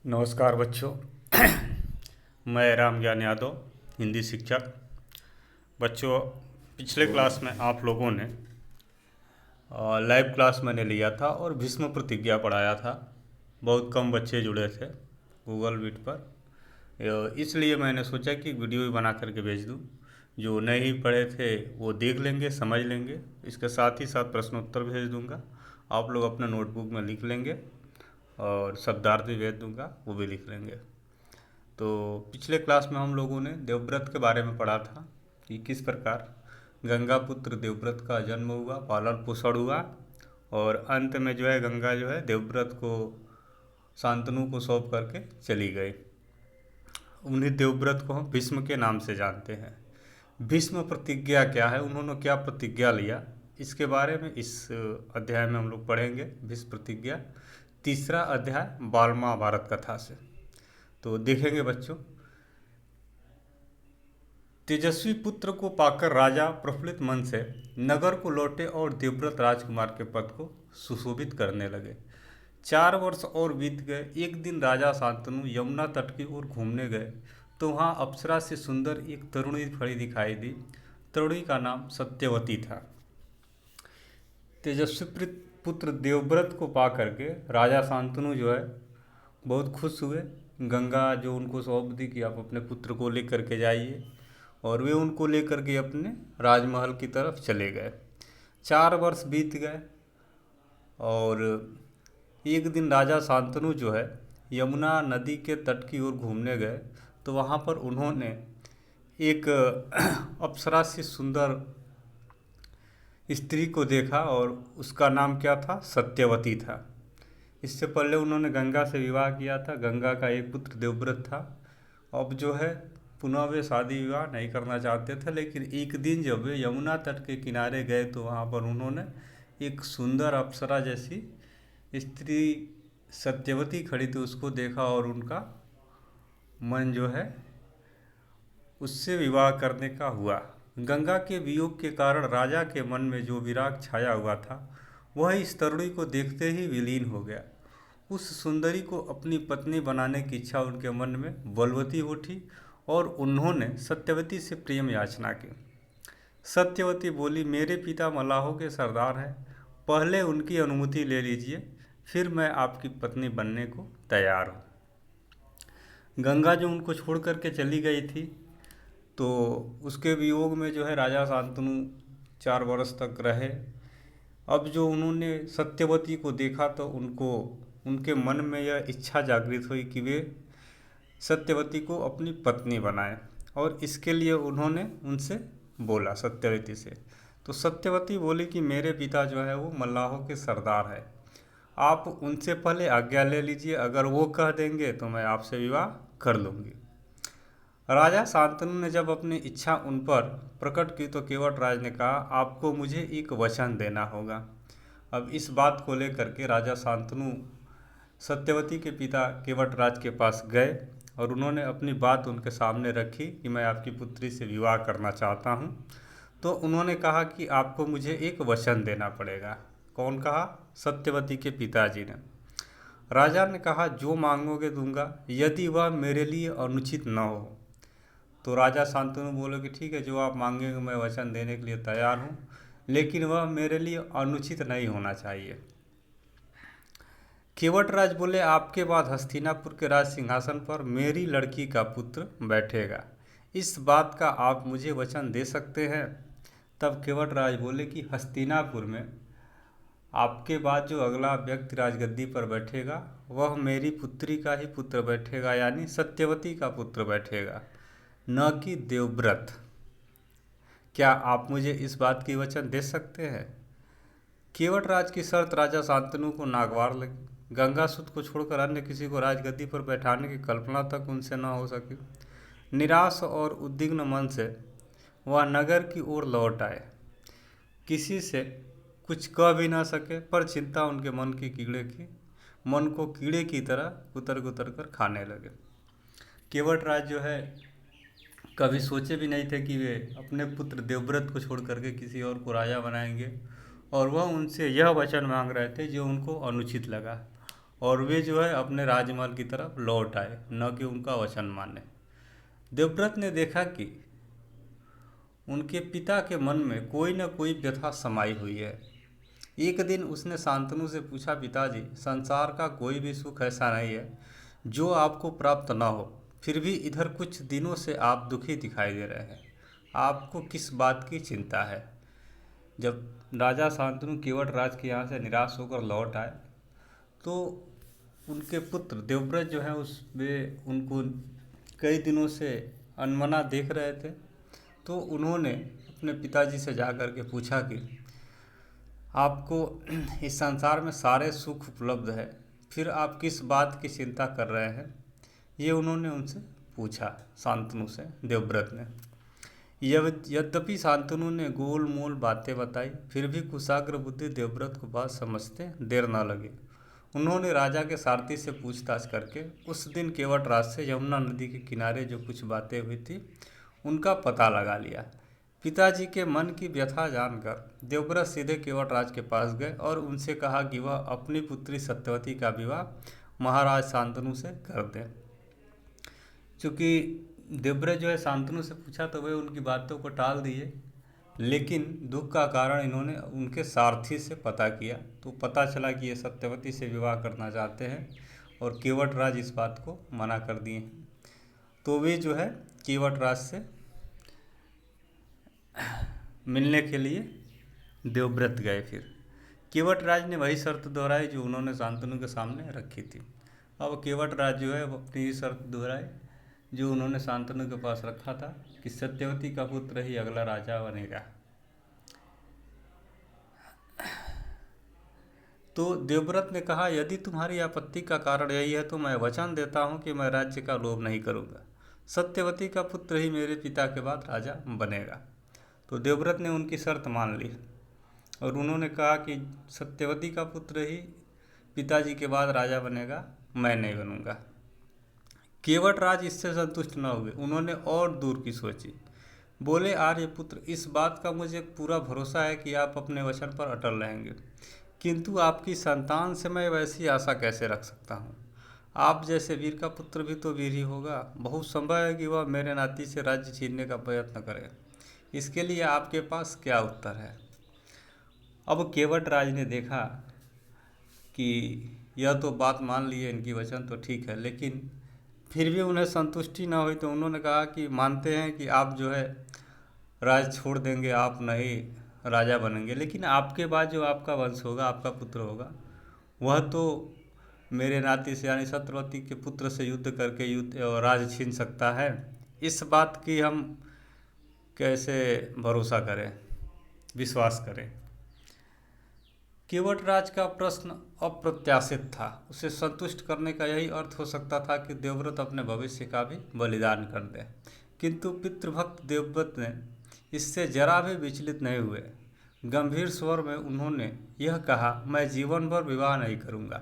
नमस्कार बच्चों। मैं राम ज्ञान यादव, हिंदी शिक्षक। बच्चों, पिछले क्लास में आप लोगों ने लाइव क्लास मैंने लिया था और भीष्म प्रतिज्ञा पढ़ाया था। बहुत कम बच्चे जुड़े थे गूगल मीट पर। इसलिए मैंने सोचा कि वीडियो भी बना करके भेज दूं। जो नहीं पढ़े थे वो देख लेंगे, समझ लेंगे। इसके साथ ही साथ प्रश्नोत्तर भेज दूंगा, आप लोग अपना नोटबुक में लिख लेंगे। और शब्दार्थ भी भेज दूंगा, वो भी लिख लेंगे। तो पिछले क्लास में हम लोगों ने देवव्रत के बारे में पढ़ा था कि किस प्रकार गंगा पुत्र देवव्रत का जन्म हुआ, पालन पोषण हुआ, और अंत में जो है गंगा जो है देवव्रत को शांतनु को सौंप करके चली गई। उन्हीं देवव्रत को हम भीष्म के नाम से जानते हैं। भीष्म प्रतिज्ञा क्या है, उन्होंने क्या प्रतिज्ञा लिया, इसके बारे में इस अध्याय में हम लोग पढ़ेंगे। भीष्म प्रतिज्ञा तीसरा अध्याय बाल महाभारत कथा से। तो देखेंगे बच्चों। तेजस्वी पुत्र को पाकर राजा प्रफुल्लित मन से नगर को लौटे और देवव्रत राजकुमार के पद को सुशोभित करने लगे। 4 वर्ष और बीत गए। एक दिन राजा शांतनु यमुना तट की ओर घूमने गए तो वहाँ अप्सरा से सुंदर एक तरुणी खड़ी दिखाई दी। तरुणी का नाम सत्यवती था। तेजस्वी पुत्र देवव्रत को पा करके राजा शांतनु जो है बहुत खुश हुए। गंगा जो उनको सौंप दी कि आप अपने पुत्र को लेकर के जाइए, और वे उनको लेकर के अपने राजमहल की तरफ चले गए। 4 वर्ष बीत गए और एक दिन राजा शांतनु जो है यमुना नदी के तट की ओर घूमने गए तो वहाँ पर उन्होंने एक अप्सरा से सुंदर स्त्री को देखा, और उसका नाम क्या था? सत्यवती था। इससे पहले उन्होंने गंगा से विवाह किया था। गंगा का एक पुत्र देवव्रत था। अब जो है पुनः वे शादी विवाह नहीं करना चाहते थे, लेकिन एक दिन जब वे यमुना तट के किनारे गए तो वहाँ पर उन्होंने एक सुंदर अप्सरा जैसी स्त्री सत्यवती खड़ी थी, उसको देखा और उनका मन जो है उससे विवाह करने का हुआ। गंगा के वियोग के कारण राजा के मन में जो विराग छाया हुआ था वह इस तरुणी को देखते ही विलीन हो गया। उस सुंदरी को अपनी पत्नी बनाने की इच्छा उनके मन में बलवती उठी और उन्होंने सत्यवती से प्रेम याचना की। सत्यवती बोली, मेरे पिता मल्लाहों के सरदार हैं, पहले उनकी अनुमति ले लीजिए, फिर मैं आपकी पत्नी बनने को तैयार हूँ। गंगा जो उनको छोड़ करके चली गई थी तो उसके वियोग में जो है राजा शांतनु 4 वर्ष तक रहे। अब जो उन्होंने सत्यवती को देखा तो उनके मन में यह इच्छा जागृत हुई कि वे सत्यवती को अपनी पत्नी बनाएं, और इसके लिए उन्होंने उनसे बोला सत्यवती से। तो सत्यवती बोली कि मेरे पिता जो है वो मल्लाहों के सरदार है, आप उनसे पहले आज्ञा ले लीजिए, अगर वो कह देंगे तो मैं आपसे विवाह कर लूँगी। राजा शांतनु ने जब अपनी इच्छा उन पर प्रकट की तो केवटराज ने कहा, आपको मुझे एक वचन देना होगा। अब इस बात को लेकर के राजा शांतनु सत्यवती के पिता केवटराज के पास गए और उन्होंने अपनी बात उनके सामने रखी कि मैं आपकी पुत्री से विवाह करना चाहता हूँ। तो उन्होंने कहा कि आपको मुझे एक वचन देना पड़ेगा। कौन कहा? सत्यवती के पिताजी ने। राजा ने कहा, जो मांगोगे दूंगा, यदि वह मेरे लिए अनुचित न हो। तो राजा शांतनु बोले कि ठीक है, जो आप मांगेंगे मैं वचन देने के लिए तैयार हूँ, लेकिन वह मेरे लिए अनुचित नहीं होना चाहिए। केवटराज बोले, आपके बाद हस्तिनापुर के राज सिंहासन पर मेरी लड़की का पुत्र बैठेगा, इस बात का आप मुझे वचन दे सकते हैं? तब केवटराज बोले कि हस्तिनापुर में आपके बाद जो अगला व्यक्ति राजगद्दी पर बैठेगा वह मेरी पुत्री का ही पुत्र बैठेगा, यानी सत्यवती का पुत्र बैठेगा, न कि देवव्रत। क्या आप मुझे इस बात की वचन दे सकते हैं? केवटराज की शर्त राजा शांतनु को नागवार लगी। गंगासुत को छोड़कर अन्य किसी को राजगद्दी पर बैठाने की कल्पना तक उनसे न हो सकी। निराश और उद्विग्न मन से वह नगर की ओर लौट आए। किसी से कुछ कह भी ना सके, पर चिंता उनके मन को कीड़े की तरह कुतर कुतर कर खाने लगे। केवटराज जो है कभी सोचे भी नहीं थे कि वे अपने पुत्र देवव्रत को छोड़ करके किसी और को राजा बनाएंगे, और वह उनसे यह वचन मांग रहे थे जो उनको अनुचित लगा। और वे जो है अपने राजमहल की तरफ लौट आए, न कि उनका वचन माने। देवव्रत ने देखा कि उनके पिता के मन में कोई न कोई व्यथा समाई हुई है। एक दिन उसने शांतनु से पूछा, पिताजी, संसार का कोई भी सुख ऐसा नहीं है जो आपको प्राप्त न हो, फिर भी इधर कुछ दिनों से आप दुखी दिखाई दे रहे हैं, आपको किस बात की चिंता है? जब राजा शांतनु केवट राज के यहाँ से निराश होकर लौट आए तो उनके पुत्र देवव्रत जो है उसमें उनको कई दिनों से अनमना देख रहे थे। तो उन्होंने अपने पिताजी से जा कर के पूछा कि आपको इस संसार में सारे सुख उपलब्ध है, फिर आप किस बात की चिंता कर रहे हैं? ये उन्होंने उनसे पूछा, शांतनु से, देवव्रत ने। यद्यपि शांतनु ने गोल मोल बातें बताई, फिर भी कुशाग्र बुद्धि देवव्रत को बात समझते देर न लगी। उन्होंने राजा के सारथी से पूछताछ करके उस दिन केवट राज से यमुना नदी के किनारे जो कुछ बातें हुई थी उनका पता लगा लिया। पिताजी के मन की व्यथा जानकर देवव्रत सीधे केवट राज के पास गए और उनसे कहा कि वह अपनी पुत्री सत्यवती का विवाह महाराज शांतनु से कर दें। चूँकि देवव्रत जो है शांतनु से पूछा तो वे उनकी बातों को टाल दिए, लेकिन दुख का कारण इन्होंने उनके सारथी से पता किया तो पता चला कि ये सत्यवती से विवाह करना चाहते हैं और केवट राज इस बात को मना कर दिए हैं। तो वे जो है केवट राज से मिलने के लिए देवव्रत गए। फिर केवट राज ने वही शर्त दोहराई जो उन्होंने शांतनु के सामने रखी थी। अब केवट राज जो है वो अपनी ही शर्त दोहराई जो उन्होंने शांतनु के पास रखा था कि सत्यवती का पुत्र ही अगला राजा बनेगा। तो देवव्रत ने कहा, यदि तुम्हारी आपत्ति का कारण यही है तो मैं वचन देता हूँ कि मैं राज्य का लोभ नहीं करूँगा, सत्यवती का पुत्र ही मेरे पिता के बाद राजा बनेगा। तो देवव्रत ने उनकी शर्त मान ली और उन्होंने कहा कि सत्यवती का पुत्र ही पिताजी के बाद राजा बनेगा, मैं नहीं बनूंगा। केवट राज इससे संतुष्ट न हुए, उन्होंने और दूर की सोची। बोले, आर्यपुत्र, इस बात का मुझे पूरा भरोसा है कि आप अपने वचन पर अटल रहेंगे, किंतु आपकी संतान से मैं वैसी आशा कैसे रख सकता हूँ? आप जैसे वीर का पुत्र भी तो वीर ही होगा, बहुत संभव है कि वह मेरे नाती से राज्य छीनने का प्रयत्न करे। इसके लिए आपके पास क्या उत्तर है? अब केवट राज ने देखा कि यह तो बात मान ली है, इनकी वचन तो ठीक है, लेकिन फिर भी उन्हें संतुष्टि न हुई। तो उन्होंने कहा कि मानते हैं कि आप जो है राज छोड़ देंगे, आप नहीं राजा बनेंगे, लेकिन आपके बाद जो आपका वंश होगा, आपका पुत्र होगा, वह तो मेरे नाती से यानी सत्यवती के पुत्र से युद्ध करके राज छीन सकता है। इस बात की हम कैसे भरोसा करें, विश्वास करें? केवट राज का प्रश्न अप्रत्याशित था। उसे संतुष्ट करने का यही अर्थ हो सकता था कि देवव्रत अपने भविष्य का भी बलिदान कर दे, किंतु पितृभक्त देवव्रत ने इससे जरा भी विचलित नहीं हुए। गंभीर स्वर में उन्होंने यह कहा, मैं जीवन भर विवाह नहीं करूँगा,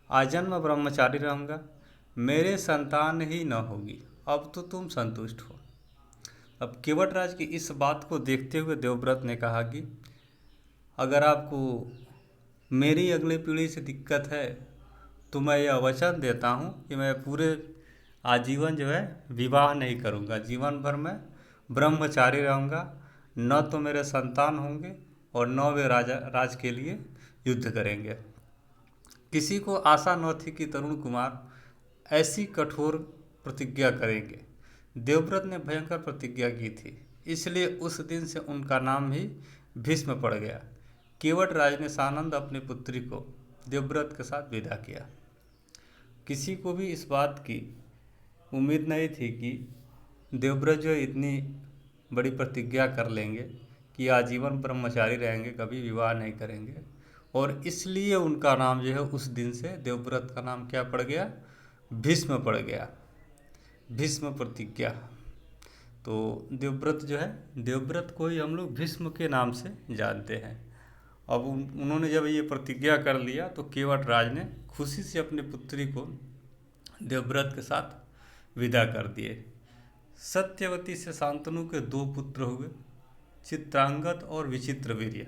आजन्म ब्रह्मचारी रहूँगा, मेरे संतान ही न होगी, अब तो तुम संतुष्ट हो। अब केवट राज की इस बात को देखते हुए देवव्रत ने कहा कि अगर आपको मेरी अगली पीढ़ी से दिक्कत है तो मैं यह वचन देता हूँ कि मैं पूरे आजीवन जो है विवाह नहीं करूँगा, जीवन भर मैं ब्रह्मचारी रहूँगा, न तो मेरे संतान होंगे और न वे राज के लिए युद्ध करेंगे। किसी को आशा न थी कि तरुण कुमार ऐसी कठोर प्रतिज्ञा करेंगे। देवव्रत ने भयंकर प्रतिज्ञा की थी, इसलिए उस दिन से उनका नाम ही भीष्म पड़ गया। केवट राज ने सानंद अपनी पुत्री को देवव्रत के साथ विदा किया। किसी को भी इस बात की उम्मीद नहीं थी कि देवव्रत जो इतनी बड़ी प्रतिज्ञा कर लेंगे कि आजीवन ब्रह्मचारी रहेंगे, कभी विवाह नहीं करेंगे, और इसलिए उनका नाम जो है उस दिन से देवव्रत का नाम क्या पड़ गया? भीष्म पड़ गया, भीष्म प्रतिज्ञा। तो देवव्रत जो है, देवव्रत को ही हम लोग भीष्म के नाम से जानते हैं। अब उन्होंने जब ये प्रतिज्ञा कर लिया तो केवट राज ने खुशी से अपनी पुत्री को देवव्रत के साथ विदा कर दिए। सत्यवती से शांतनु के 2 पुत्र हुए, चित्रांगद और विचित्रवीर्य।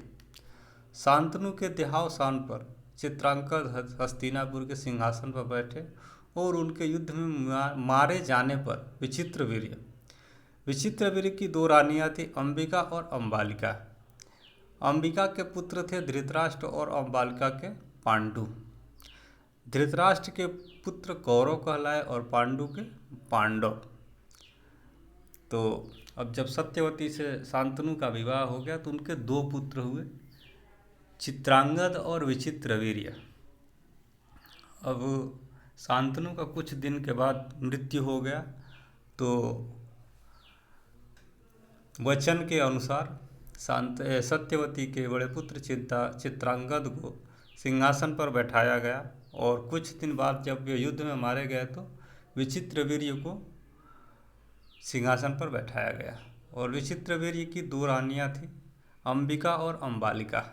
शांतनु के देहावसान पर चित्रांगद हस्तिनापुर के सिंहासन पर बैठे और उनके युद्ध में मारे जाने पर विचित्रवीर्य की दो रानियां थी, अंबिका और अंबालिका। अंबिका के पुत्र थे धृतराष्ट्र और अंबालिका के पांडु। धृतराष्ट्र के पुत्र कौरव कहलाए और पांडु के पांडव। तो अब जब सत्यवती से शांतनु का विवाह हो गया तो उनके दो पुत्र हुए, चित्रांगद और विचित्रवीर्य। अब शांतनु का कुछ दिन के बाद मृत्यु हो गया तो वचन के अनुसार सत्यवती के बड़े पुत्र चित्रांगद को सिंहासन पर बैठाया गया और कुछ दिन बाद जब वे युद्ध में मारे गए तो विचित्रवीर्य को सिंहासन पर बैठाया गया। और विचित्रवीर्य की दो रानियां थीं, अंबिका और अंबालिका।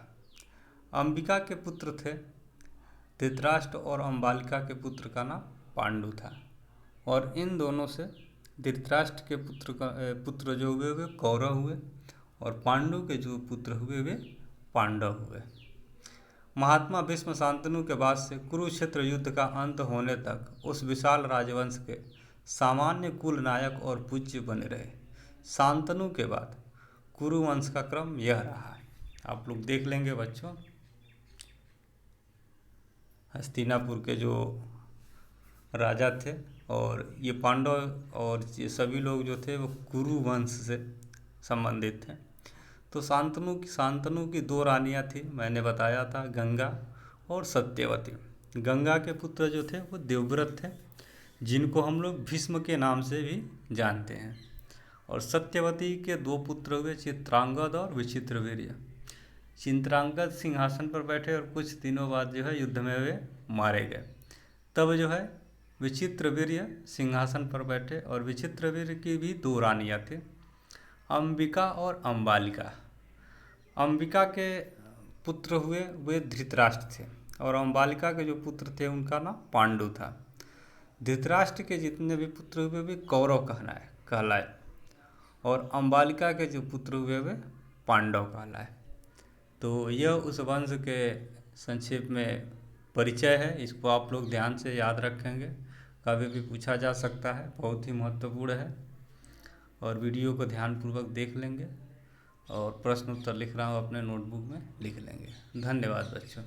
अंबिका के पुत्र थे धृतराष्ट्र और अंबालिका के पुत्र का नाम पांडु था। और इन दोनों से धृतराष्ट्र के पुत्र जो हुए वे कौरव हुए और पांडु के जो पुत्र हुए वे पांडव हुए। महात्मा भीष्म शांतनु के बाद से कुरुक्षेत्र युद्ध का अंत होने तक उस विशाल राजवंश के सामान्य कुल नायक और पूज्य बने रहे। शांतनु के बाद कुरुवंश का क्रम यह रहा है। आप लोग देख लेंगे बच्चों, हस्तिनापुर के जो राजा थे और ये पांडव और ये सभी लोग जो थे वो कुरुवंश से संबंधित थे। तो शांतनु की दो रानियां थी, मैंने बताया था, गंगा और सत्यवती। गंगा के पुत्र जो थे वो देवव्रत थे, जिनको हम लोग भीष्म के नाम से भी जानते हैं। और सत्यवती के दो पुत्र हुए, चित्रांगद और विचित्रवीर्य। चित्रांगद सिंहासन पर बैठे और कुछ दिनों बाद जो है युद्ध में वे मारे गए। तब जो है विचित्रवीर्य सिंहासन पर बैठे और विचित्रवीर्य की भी दो रानियां थी, अंबिका और अंबालिका। अंबिका के पुत्र हुए वे धृतराष्ट्र थे और अंबालिका के जो पुत्र थे उनका नाम पांडु था। धृतराष्ट्र के जितने भी पुत्र हुए वे कौरव कहलाए और अंबालिका के जो पुत्र हुए वे पांडव कहलाए। तो यह उस वंश के संक्षेप में परिचय है, इसको आप लोग ध्यान से याद रखेंगे, कभी भी पूछा जा सकता है, बहुत ही महत्वपूर्ण है। और वीडियो को ध्यानपूर्वक देख लेंगे और प्रश्न उत्तर लिख रहा हूँ अपने नोटबुक में लिख लेंगे। धन्यवाद बच्चों।